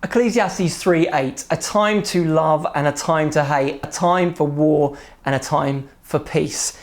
Ecclesiastes 3:8, a time to love and a time to hate, a time for war and a time for peace.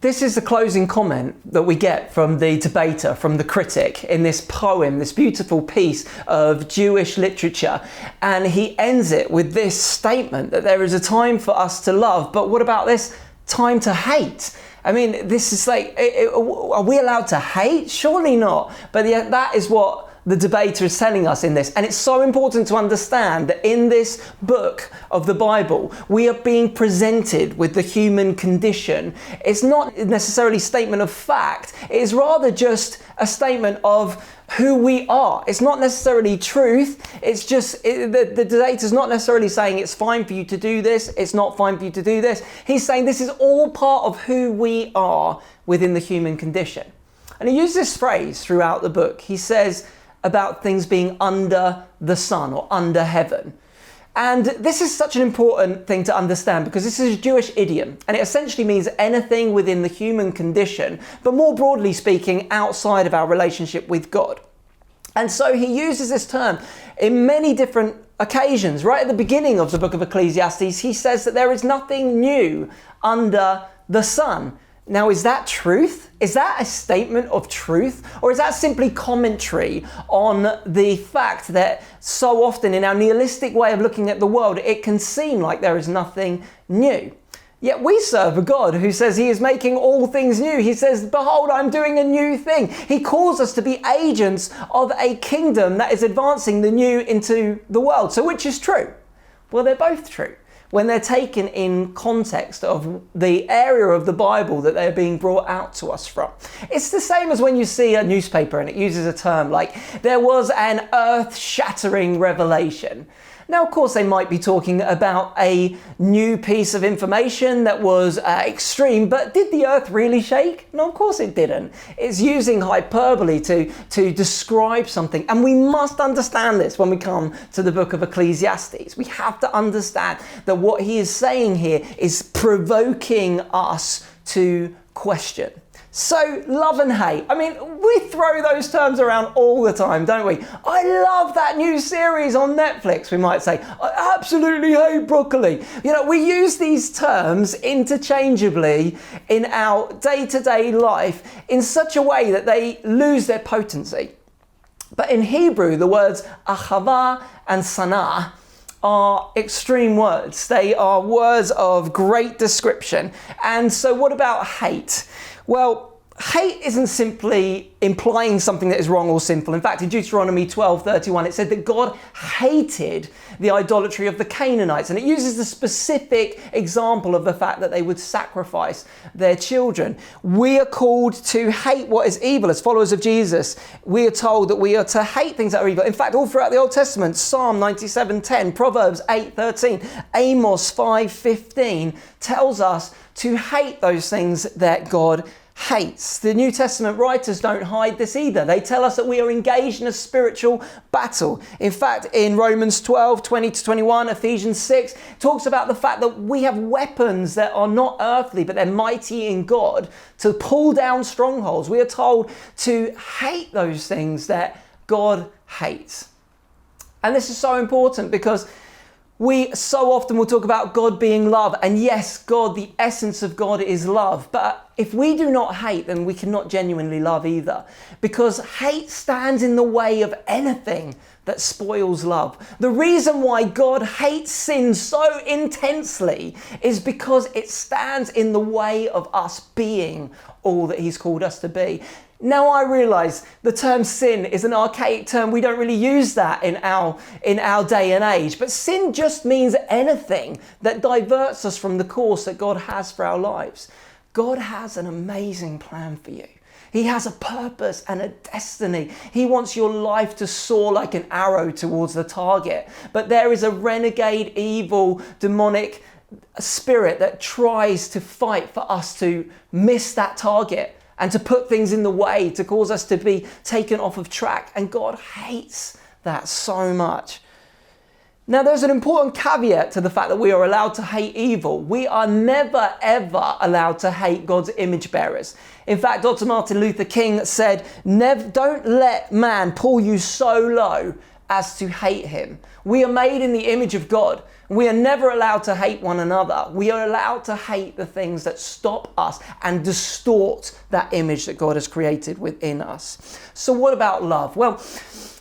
This is the closing comment that we get from the debater, from the critic, in this poem, this beautiful piece of Jewish literature. And he ends it with this statement that there is a time for us to love, but what about this time to hate? I mean, this is like, are we allowed to hate? Surely not. But yet that is what the debater is telling us in this. And it's so important to understand that in this book of the Bible, we are being presented with the human condition. It's not necessarily a statement of fact. It is rather just a statement of who we are. It's not necessarily truth. It's just, the debater's not necessarily saying it's fine for you to do this. It's not fine for you to do this. He's saying this is all part of who we are within the human condition. And he uses this phrase throughout the book. He says about things being under the sun or under heaven. And this is such an important thing to understand because this is a Jewish idiom and it essentially means anything within the human condition, but more broadly speaking, outside of our relationship with God. And so he uses this term in many different occasions. Right at the beginning of the book of Ecclesiastes, he says that there is nothing new under the sun. Now, is that truth? Is that a statement of truth? Or is that simply commentary on the fact that so often in our nihilistic way of looking at the world, it can seem like there is nothing new? Yet we serve a God who says he is making all things new. He says, behold, I'm doing a new thing. He calls us to be agents of a kingdom that is advancing the new into the world. So which is true? Well, they're both true when they're taken in context of the area of the Bible that they're being brought out to us from. It's the same as when you see a newspaper and it uses a term like, there was an earth-shattering revelation. Now, of course, they might be talking about a new piece of information that was extreme, but did the earth really shake? No, of course it didn't. It's using hyperbole to describe something. And we must understand this when we come to the book of Ecclesiastes. We have to understand that what he is saying here is provoking us to question. So, love and hate. I mean, we throw those terms around all the time, don't we? I love that new series on Netflix, we might say. I absolutely hate broccoli. You know, we use these terms interchangeably in our day-to-day life in such a way that they lose their potency. But in Hebrew, the words ahava and sanah are extreme words. They are words of great description. And so what about hate? Well, hate isn't simply implying something that is wrong or sinful. In fact, in Deuteronomy 12:31, it said that God hated the idolatry of the Canaanites. And it uses the specific example of the fact that they would sacrifice their children. We are called to hate what is evil. As followers of Jesus, we are told that we are to hate things that are evil. In fact, all throughout the Old Testament, Psalm 97:10, Proverbs 8:13, Amos 5:15 tells us to hate those things that God hates. The New Testament writers don't hide this either. They tell us that we are engaged in a spiritual battle. In fact, in Romans 12:20-21, Ephesians 6 talks about the fact that we have weapons that are not earthly, but they're mighty in God to pull down strongholds. We are told to hate those things that God hates. And this is so important because we so often will talk about God being love. And yes, God, the essence of God is love. But if we do not hate, then we cannot genuinely love either. Because hate stands in the way of anything that spoils love. The reason why God hates sin so intensely is because it stands in the way of us being all that he's called us to be. Now I realise the term sin is an archaic term. We don't really use that in our day and age. But sin just means anything that diverts us from the course that God has for our lives. God has an amazing plan for you. He has a purpose and a destiny. He wants your life to soar like an arrow towards the target. But there is a renegade, evil, demonic spirit that tries to fight for us to miss that target and to put things in the way, to cause us to be taken off of track. And God hates that so much. Now, there's an important caveat to the fact that we are allowed to hate evil. We are never, ever allowed to hate God's image bearers. In fact, Dr. Martin Luther King said, don't let man pull you so low as to hate him. We are made in the image of God. We are never allowed to hate one another. We are allowed to hate the things that stop us and distort that image that God has created within us. So what about love? Well,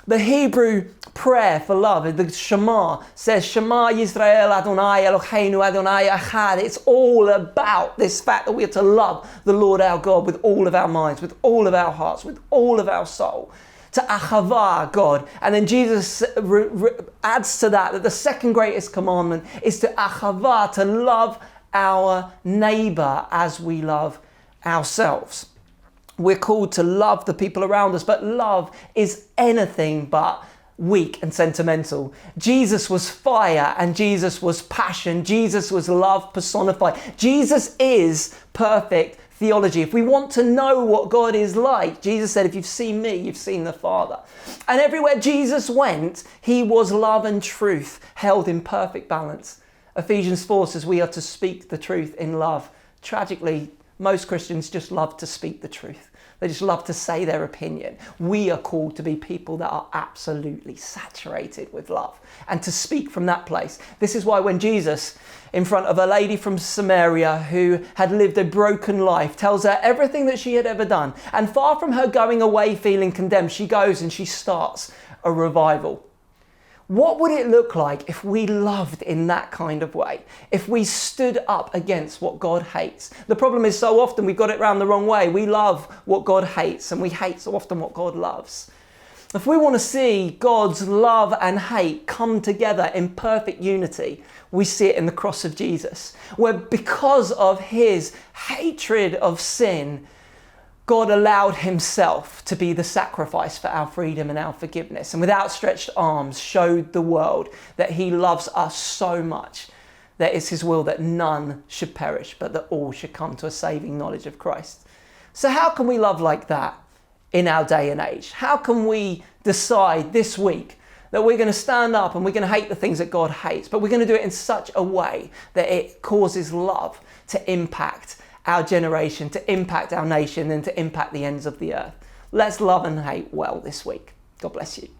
the Hebrew prayer for love, the Shema, says, Shema Yisrael Adonai Eloheinu Adonai Echad. It's all about this fact that we are to love the Lord our God with all of our minds, with all of our hearts, with all of our soul. To achavah God. And then Jesus adds to that the second greatest commandment is to achavah, to love our neighbor as we love ourselves. We're called to love the people around us, but love is anything but weak and sentimental. Jesus was fire and Jesus was passion. Jesus was love personified. Jesus is perfect theology. If we want to know what God is like, Jesus said, if you've seen me, you've seen the Father. And everywhere Jesus went, he was love and truth held in perfect balance. Ephesians 4 says we are to speak the truth in love. Tragically, most Christians just love to speak the truth. They just love to say their opinion. We are called to be people that are absolutely saturated with love and to speak from that place. This is why when Jesus, in front of a lady from Samaria who had lived a broken life, tells her everything that she had ever done, and far from her going away feeling condemned, she goes and she starts a revival. What would it look like if we loved in that kind of way? If we stood up against what God hates? The problem is so often we've got it round the wrong way. We love what God hates and we hate so often what God loves. If we want to see God's love and hate come together in perfect unity, we see it in the cross of Jesus, where because of his hatred of sin, God allowed himself to be the sacrifice for our freedom and our forgiveness, and with outstretched arms showed the world that he loves us so much that it's his will that none should perish, but that all should come to a saving knowledge of Christ. So how can we love like that in our day and age? How can we decide this week that we're going to stand up and we're going to hate the things that God hates, but we're going to do it in such a way that it causes love to impact our generation, to impact our nation, and to impact the ends of the earth? Let's love and hate well this week. God bless you.